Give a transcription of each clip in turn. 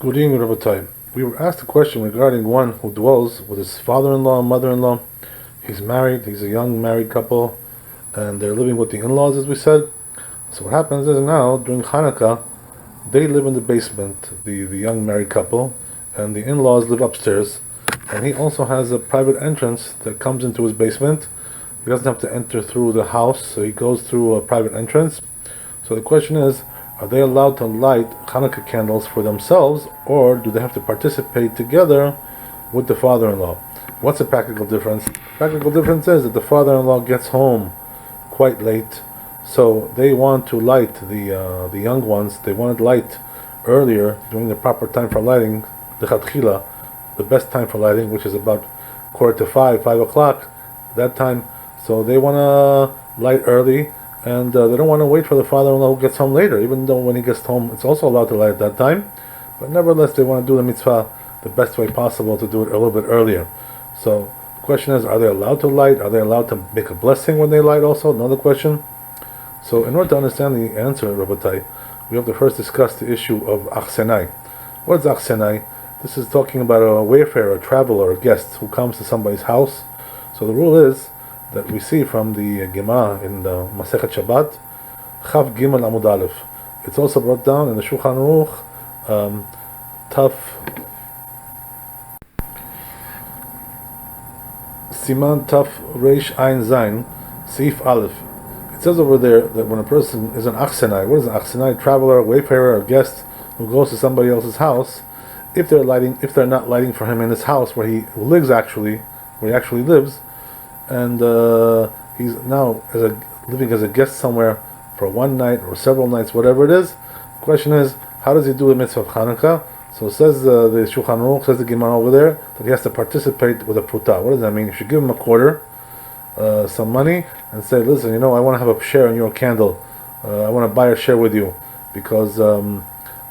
Good evening, Rabbi. We were asked a question regarding one who dwells with his father-in-law and mother-in-law. He's married, he's a young married couple, and they're living with the in-laws, as we said. So what happens is now, during Chanuka, they live in the basement, the young married couple, and the in-laws live upstairs. And he also has a private entrance that comes into his basement. He doesn't have to enter through the house, so he goes through a private entrance. So the question is, are they allowed to light Hanukkah candles for themselves, or do they have to participate together with the father-in-law? What's the practical difference? The practical difference is that the father-in-law gets home quite late, so they want to light the young ones. They want to light earlier, during the proper time for lighting, the chatchila, the best time for lighting, which is about 4:45, 5 o'clock, that time. So they want to light early, and they don't want to wait for the father-in-law who gets home later, even though when he gets home it's also allowed to light at that time. But nevertheless, they want to do the mitzvah the best way possible, to do it a little bit earlier. So the question is, are they allowed to light? Are they allowed to make a blessing when they light also? Another question. So in order to understand the answer, Rabbi, we have to first discuss the issue of achsenai. What is achsenai? This is talking about a wayfarer, a traveler, a guest who comes to somebody's house. So the rule is that we see from the Gemara in the Masechet Shabbat, Chav Gimel Amud Aleph. It's also brought down in the Shulchan Aruch, Taf Siman Taf Reish Ein Zain, Seif Aleph. It says over there that when a person is an achsenai, what is an achsenai? Traveler, a wayfarer, a guest who goes to somebody else's house. If they're not lighting for him in his house where he lives where he actually lives, and he's now living as a guest somewhere for one night or several nights, whatever it is. The question is, how does he do the mitzvah of Hanukkah? So it says the Shulchan Aruch, says the Gemara over there, that he has to participate with a pruta. What does that mean? You should give him a quarter, some money, and say, listen, I want to have a share in your candle. I want to buy a share with you, because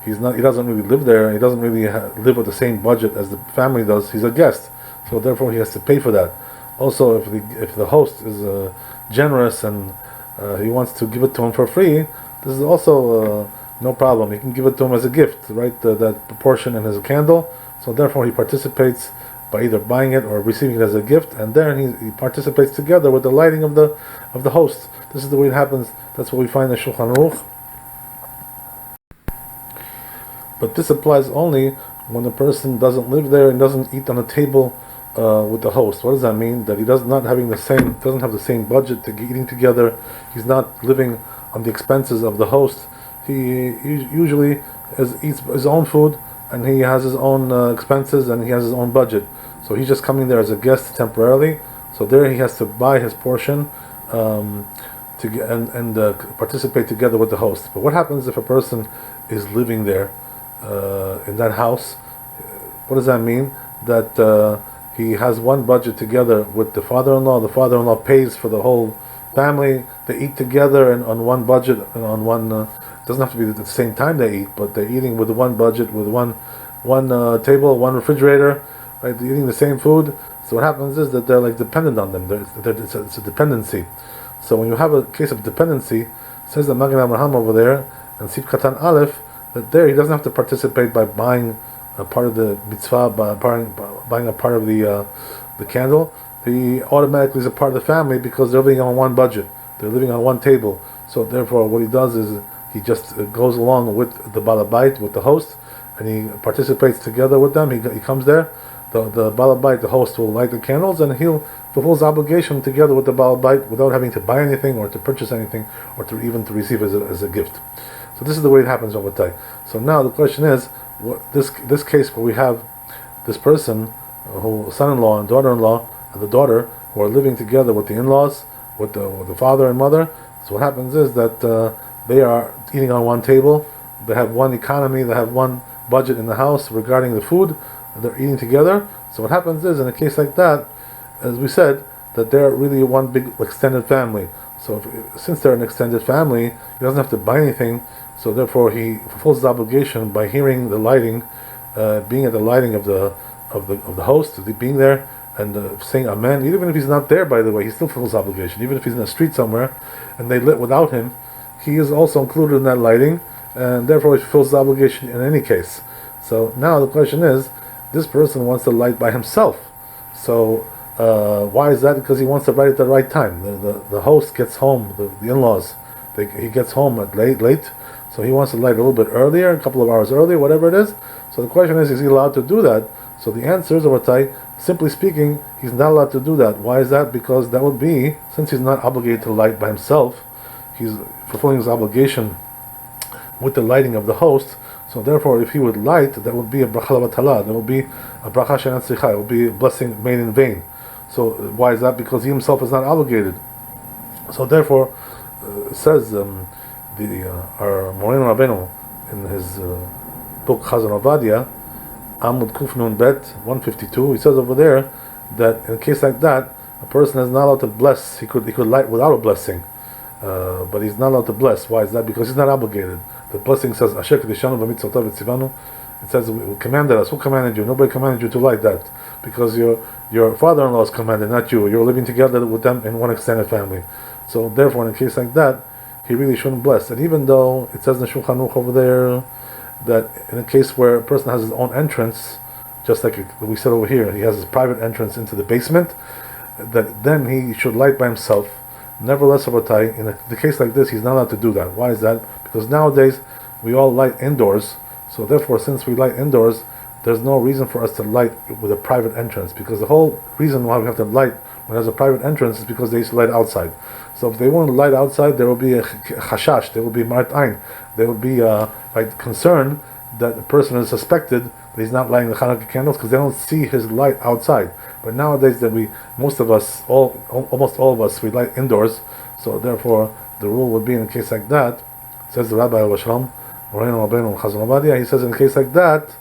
he doesn't really live there. He doesn't really live with the same budget as the family does. He's a guest, so therefore he has to pay for that. Also, if the host is generous and he wants to give it to him for free, this is also no problem. He can give it to him as a gift, right? That proportion in his candle. So therefore, he participates by either buying it or receiving it as a gift, and then he participates together with the lighting of the host. This is the way it happens. That's what we find in Shulchan Aruch. But this applies only when the person doesn't live there and doesn't eat on a table with the host. What does that mean? That he doesn't have the same budget to eating together. He's not living on the expenses of the host. He usually eats his own food, and he has his own expenses, and he has his own budget. So he's just coming there as a guest temporarily. So there he has to buy his portion and participate together with the host. But what happens if a person is living there in that house? What does that mean? That he has one budget together with the father-in-law. The father-in-law pays for the whole family. They eat together and on one budget, and on one. It doesn't have to be at the same time they eat, but they're eating with one budget, with one table, one refrigerator. Right? They're eating the same food. So what happens is that they're like dependent on them. It's a dependency. So when you have a case of dependency, says the Magen Avraham over there and Sif Katan Aleph, that there he doesn't have to participate by buying a part of the mitzvah, buying a part of the candle. He automatically is a part of the family because they're living on one budget. They're living on one table. So therefore, what he does is he just goes along with the balabait, with the host, and he participates together with them. He comes there. The balabait, the host, will light the candles, and he'll fulfill his obligation together with the balabait without having to buy anything or to purchase anything or to receive as a gift. So this is the way it happens over time. So now the question is, this case where we have this person, son-in-law and daughter-in-law, and the daughter, who are living together with the in-laws, with the father and mother. So what happens is that they are eating on one table. They have one economy. They have one budget in the house regarding the food. They're eating together. So what happens is, in a case like that, as we said, that they're really one big extended family. So since they're an extended family, he doesn't have to buy anything. So therefore, he fulfills his obligation by hearing the lighting, being at the lighting of the host, being there and saying Amen. Even if he's not there, by the way, he still fulfills his obligation. Even if he's in the street somewhere and they lit without him, he is also included in that lighting, and therefore he fulfills his obligation in any case. So now the question is, this person wants to light by himself. So why is that? Because he wants to light at the right time. The host gets home, the in-laws, he gets home at late, so he wants to light a little bit earlier, a couple of hours earlier, whatever it is. So the question is he allowed to do that? So the answer is, Rabotai, simply speaking, he's not allowed to do that. Why is that? Because that would be, since he's not obligated to light by himself, he's fulfilling his obligation with the lighting of the host. So therefore, if he would light, that would be a bracha l'vatala. That would be a bracha she'ein tzricha. It would be a blessing made in vain. So why is that? Because he himself is not obligated. So therefore, says our Morin Rabbeinu in his book Chazon Ovadia, Amud Kuf Nun Bet 152. He says over there that in a case like that, a person is not allowed to bless. He could light without a blessing. But he's not allowed to bless. Why is that? Because he's not obligated. The blessing says, Asher Kedishanu b'mitzvotav v'tzivanu. It says, who commanded us? Who commanded you? Nobody commanded you to light that. Because your father-in-law is commanded, not you. You're living together with them in one extended family. So therefore, in a case like that, he really shouldn't bless. And even though it says in the Shulchan Aruch over there that in a case where a person has his own entrance, just like we said over here, he has his private entrance into the basement, that then he should light by himself. Nevertheless, Rabotai, in the case like this, he's not allowed to do that. Why is that? Because nowadays we all light indoors. So therefore, since we light indoors, there's no reason for us to light with a private entrance. Because the whole reason why we have to light when there's a private entrance is because they used to light outside. So if they want to light outside, there will be a chashash, there will be marat ain, there will be concern that the person is suspected that he's not lighting the Chanuka candles because they don't see his light outside. But nowadays that almost all of us, we light indoors. So therefore, the rule would be in a case like that, says the Rabbi Shalom, he says in a case like that,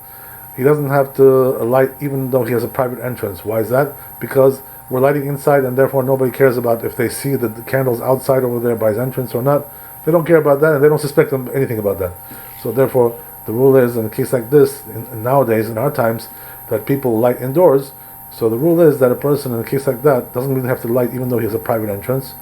he doesn't have to light even though he has a private entrance. Why is that? Because we're lighting inside and therefore nobody cares about if they see the candles outside over there by his entrance or not. They don't care about that and they don't suspect anything about that. So therefore, the rule is in a case like this, nowadays, in our times, that people light indoors. So the rule is that a person in a case like that doesn't really have to light even though he has a private entrance.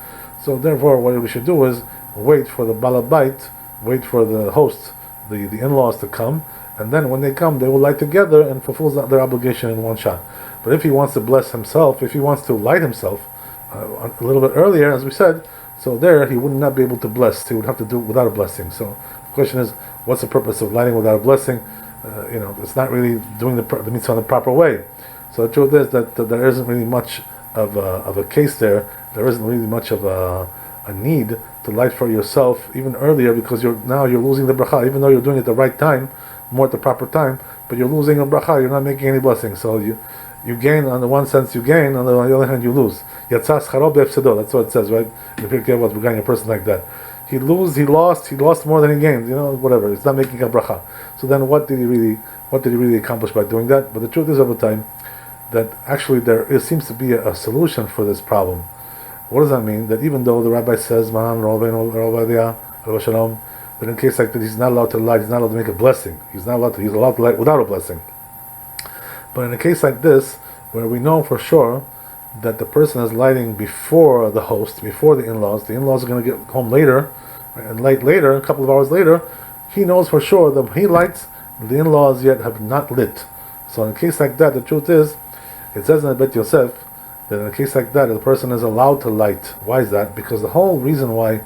So therefore, what we should do is wait for the balabait, wait for the host, the in-laws to come, and then when they come, they will light together and fulfill their obligation in one shot. But if he wants to bless himself, if he wants to light himself a little bit earlier, as we said, so there he would not be able to bless. He would have to do it without a blessing. So the question is, what's the purpose of lighting without a blessing? It's not really doing the mitzvah in the proper way. So the truth is that there isn't really much of a case there. There isn't really much of a need to light for yourself even earlier, because you're losing the bracha, even though you're doing it at the right time, more at the proper time, but you're losing a bracha. You're not making any blessing. So you gain, on the one sense you gain, on the other hand you lose. Yatzas charo be'efsedo. That's what it says, right? If you're careful regarding a person like that, he lost more than he gained. Whatever. It's not making a bracha. So then, what did he really accomplish by doing that? But the truth is, over time, that actually seems to be a solution for this problem. What does that mean? That even though the rabbi says, "Man, Rabbi Shalom," that in a case like that, he's not allowed to light, he's not allowed to make a blessing. He's allowed to light without a blessing. But in a case like this, where we know for sure that the person is lighting before the host, before the in-laws are going to get home later, and light later, a couple of hours later, he knows for sure that when he lights, the in-laws yet have not lit. So in a case like that, the truth is, it says in the Bet Yosef, that in a case like that, the person is allowed to light. Why is that? Because the whole reason why,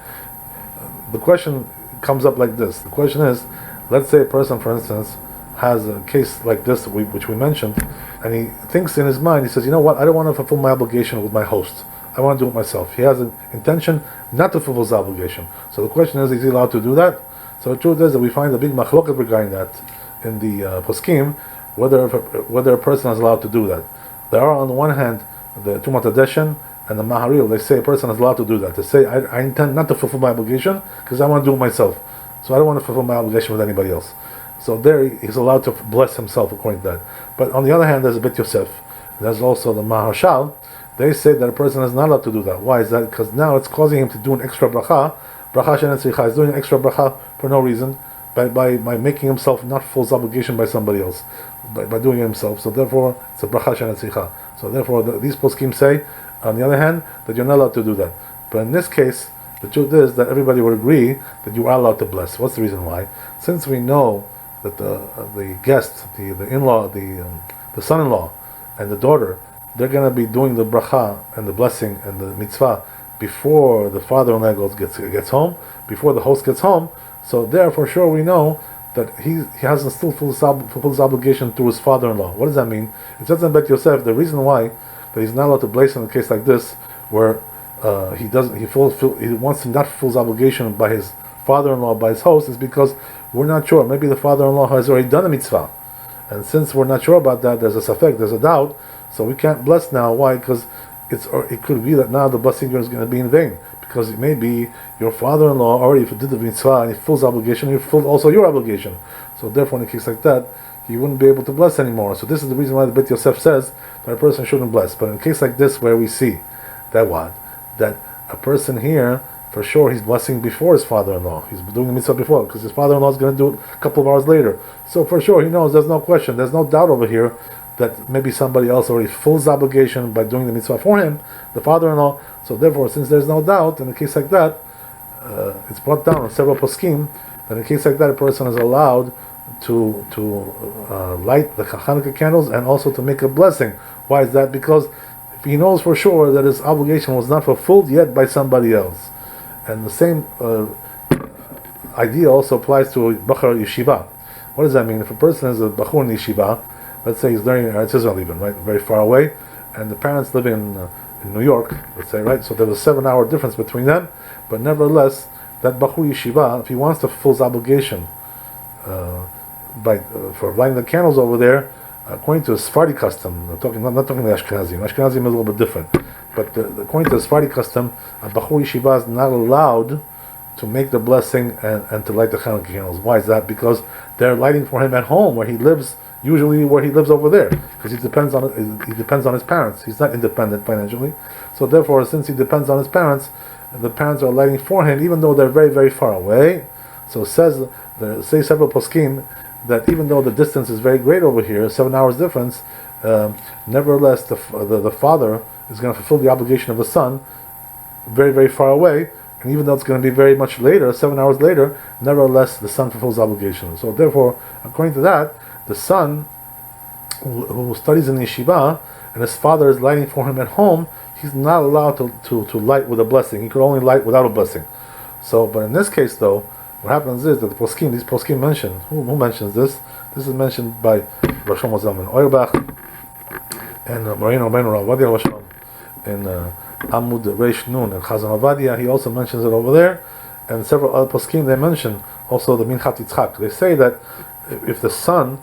the question comes up like this. The question is, let's say a person, for instance, has a case like this, which we mentioned, and he thinks in his mind, he says, you know what, I don't want to fulfill my obligation with my host. I want to do it myself. He has an intention not to fulfill his obligation. So the question is he allowed to do that? So the truth is that we find a big machloket regarding that in the poskim, whether a person is allowed to do that. There are, on the one hand, the Tumat Adeshen and the Maharil, they say a person is allowed to do that. They say, I intend not to fulfill my obligation because I want to do it myself. So I don't want to fulfill my obligation with anybody else. So there he's allowed to bless himself according to that. But on the other hand, there's a Bet Yosef. There's also the Maharshal. They say that a person is not allowed to do that. Why is that? Because now it's causing him to do an extra bracha. Bracha she'ein tzricha. He's doing an extra bracha for no reason, by making himself not fulfill his obligation by somebody else, by doing it himself. So therefore, it's a bracha she'ein tzricha. So therefore, these poskim say, on the other hand, that you're not allowed to do that. But in this case, the truth is that everybody would agree that you are allowed to bless. What's the reason why? Since we know that the guest, the in-law, the son-in-law, and the daughter, they're going to be doing the bracha and the blessing and the mitzvah before the father-in-law gets home, before the host gets home. So there, for sure, we know that he hasn't still fulfilled his obligation to his father-in-law. What does that mean? It says in Bet Yosef, the reason why that he's not allowed to bless in a case like this, where he wants to not fulfill his obligation by his father-in-law, by his host, is because we're not sure. Maybe the father-in-law has already done a mitzvah, and since we're not sure about that, there's a safek, there's a doubt, so we can't bless now. Why? Because it could be that now the blessing is going to be in vain, because it may be your father-in-law already did the mitzvah and he fulfills obligation, he fulfilled also your obligation. So therefore, in a case like that, he wouldn't be able to bless anymore. So this is the reason why the Bet Yosef says that a person shouldn't bless. But in a case like this, where we see that that a person here, for sure, he's blessing before his father-in-law. He's doing the mitzvah before, because his father-in-law is going to do it a couple of hours later. So for sure, he knows, there's no question, there's no doubt over here that maybe somebody else already fulfills obligation by doing the mitzvah for him, the father-in-law. So therefore, since there's no doubt, in a case like that, it's brought down in several poskim that in a case like that, a person is allowed to light the Chanuka candles and also to make a blessing. Why is that? Because if he knows for sure that his obligation was not fulfilled yet by somebody else. And the same idea also applies to Bachar Yeshiva. What does that mean? If a person is a Bachur in Yeshiva, let's say he's learning in Eretz Israel even, right, very far away, and the parents live in New York, let's say, right, so there's a 7-hour difference between them, but nevertheless, that Bachur Yeshiva, if he wants to fulfill his obligation for lighting the candles over there, according to a Sephardi custom, not talking the Ashkenazim. Ashkenazim is a little bit different, but according to the Sephardi custom, a Bachur Yeshiva is not allowed to make the blessing and to light the Chanukah candles. Why is that? Because they're lighting for him at home, where he lives, usually where he lives over there, because he depends on his parents. He's not independent financially, so therefore, since he depends on his parents, the parents are lighting for him, even though they're very, very far away. So say several poskim that even though the distance is very great over here, 7 hours difference, nevertheless the father is going to fulfill the obligation of the son very, very far away, and even though it's going to be very much later, 7 hours later, nevertheless the son fulfills the obligation. So therefore, according to that, the son who studies in yeshiva and his father is lighting for him at home, he's not allowed to light with a blessing. He could only light without a blessing. So, but in this case though, what happens is that these poskim mention, who mentions this? This is mentioned by Rosh Zalman Auerbach and Moreno Rabbi Rosh in Amud Reish Nun and Chazon Avadia. He also mentions it over there, and several other poskim they mention also the Minchat Yitzchak. They say that if the son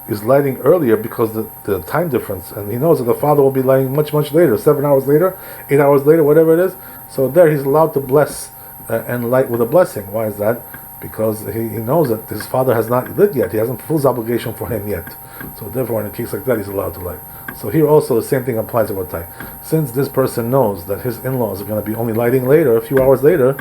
is lighting earlier because the time difference, and he knows that the father will be lighting much, much later, 7 hours later, 8 hours later, whatever it is, so there he's allowed to bless and light with a blessing. Why is that? Because he knows that his father has not lit yet, he hasn't fulfilled his obligation for him yet. So therefore, in a case like that, he's allowed to light. So here also the same thing applies to Ratai. Since this person knows that his in-laws are going to be only lighting later, a few hours later,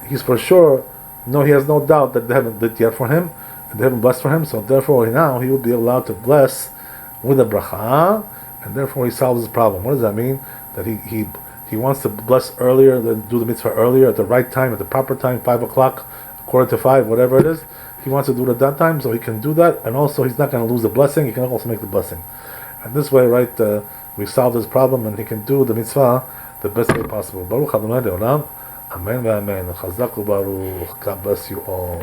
he's for sure, he has no doubt that they haven't lit yet for him, and they haven't blessed for him, so therefore now he will be allowed to bless with a bracha, and therefore he solves his problem. What does that mean? That he wants to bless earlier, do the mitzvah earlier, at the right time, at the proper time, 5 o'clock, 4:45, whatever it is. He wants to do it at that time, so he can do that, and also he's not going to lose the blessing, he can also make the blessing. And this way, right, we solve this problem, and he can do the mitzvah the best way possible. Baruch Adonai Le'olam. Amen. Chazak u'baruch. God bless you all.